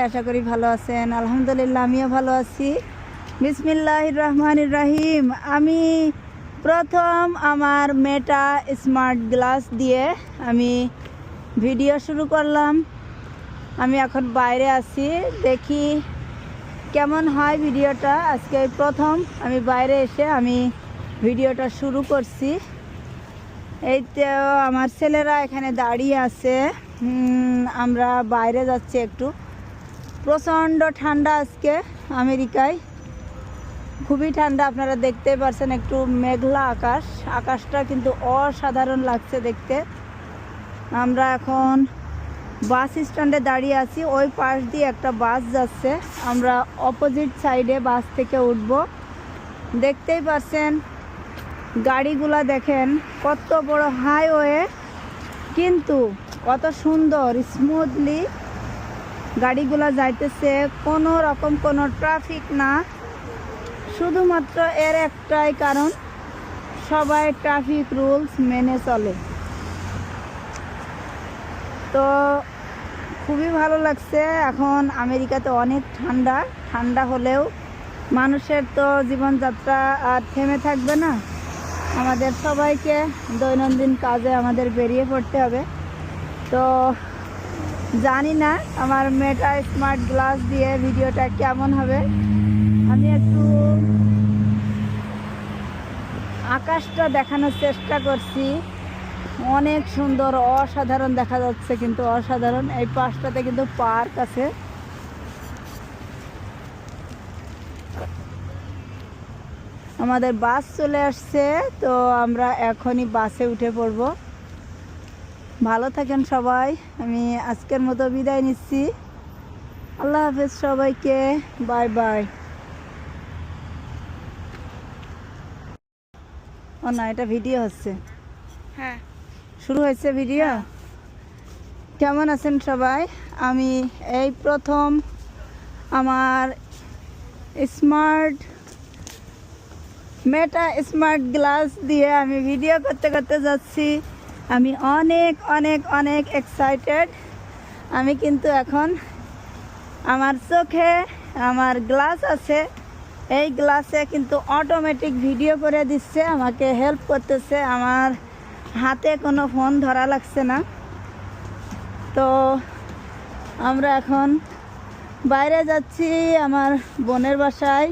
আশা করি ভালো আছেন। আলহামদুলিল্লাহ আমিও ভালো আছি। বিসমিল্লাহির রহমানির রহিম। আমি প্রথম আমার মেটা স্মার্ট গ্লাস দিয়ে আমি ভিডিও শুরু করলাম। আমি এখন বাইরে আছি, দেখি কেমন হয় ভিডিওটা। আজকে প্রথম আমি বাইরে এসে আমি ভিডিওটা শুরু করছি। এই তো আমার ছেলেরা এখানে দাঁড়িয়ে আছে। আমরা বাইরে যাচ্ছি একটু। প্রচণ্ড ঠান্ডা আজকে আমেরিকায়, খুবই ঠান্ডা। আপনারা দেখতেই পাচ্ছেন, একটু মেঘলা আকাশ, আকাশটা কিন্তু অসাধারণ লাগছে দেখতে। আমরা এখন বাস স্ট্যান্ডে দাঁড়িয়ে আছি। ওই পাশ দিয়ে একটা বাস যাচ্ছে, আমরা অপোজিট সাইডে বাস থেকে উঠব। দেখতেই পাচ্ছেন গাড়িগুলা, দেখেন কত বড় হাইওয়ে, কিন্তু কত সুন্দর স্মুথলি গাড়িগুলা যাইতেছে। কোনো রকম কোনো ট্রাফিক না। শুধুমাত্র এর একটাই কারণ, সবাই ট্রাফিক রুলস মেনে চলে। তো খুবই ভালো লাগছে। এখন আমেরিকাতে অনেক ঠান্ডা। ঠান্ডা হলেও মানুষের তো জীবনযাত্রা আর থেমে থাকবে না। আমাদের সবাইকে দৈনন্দিন কাজে আমাদের বেরিয়ে পড়তে হবে। তো জানি না আমার মেটা স্মার্ট গ্লাস দিয়ে ভিডিওটা কেমন হবে। আমি একটু আকাশটা দেখানোর চেষ্টা করছি। অনেক সুন্দর, অসাধারণ দেখা যাচ্ছে, কিন্তু অসাধারণ। এই পাশটাতে কিন্তু পার্ক আছে। আমাদের বাস চলে আসছে, তো আমরা এখনই বাসে উঠে পড়ব। ভালো থাকেন সবাই। আমি আজকের মতো বিদায় নিচ্ছি। আল্লাহ হাফেজ সবাইকে, বাই বাই। ও না, এটা ভিডিও হচ্ছে। হ্যাঁ, শুরু হয়েছে ভিডিও। কেমন আছেন সবাই? আমি এই প্রথম আমার মেটা স্মার্ট গ্লাস দিয়ে আমি ভিডিও করতে করতে যাচ্ছি। আমি অনেক অনেক অনেক এক্সাইটেড। আমি কিন্তু এখন আমার চোখে আমার গ্লাস আছে, এই গ্লাসে কিন্তু অটোমেটিক ভিডিও করে দিচ্ছে, আমাকে হেল্প করতেছে। আমার হাতে কোনো ফোন ধরা লাগছে না। তো আমরা এখন বাইরে যাচ্ছি আমার বোনের বাসায়।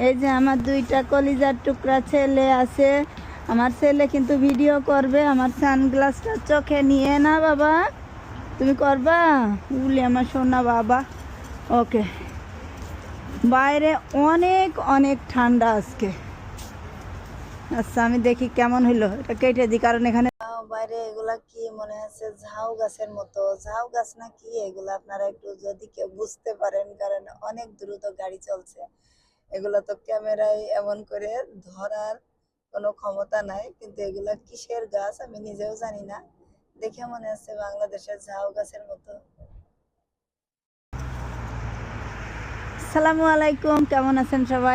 এই যে আমার দুইটা কলিজার টুকরা ছেলে আছে। আমার ছেলে কিন্তু ভিডিও করবে। আমার সানগ্লাসটা চোখে নিয়ে না বাবা, তুমি করবা? উলি আমার সোনা বাবা। ওকে, বাইরে অনেক অনেক ঠান্ডা আজকে। আচ্ছা, আমি দেখি কেমন হইলো। এটা কেটে দিই, কারণ এখানে বাইরে এগুলা কি মনে হচ্ছে ঝাউ গাছের মতো। ঝাউ গাছ না কি এগুলা, আপনারা একটু যদি কেউ বুঝতে পারেন, কারণ অনেক দ্রুত গাড়ি চলছে। এগুলা তো ক্যামেরায় এমন করে ধরার কোনো ক্ষমতা নাই, কিন্তু এগুলা কিসের গাছ আমি নিজেও জানি না। দেখে মনে হচ্ছে বাংলাদেশের ঝাউ গাছের মতো। আসসালামু আলাইকুম, কেমন আছেন সবাই?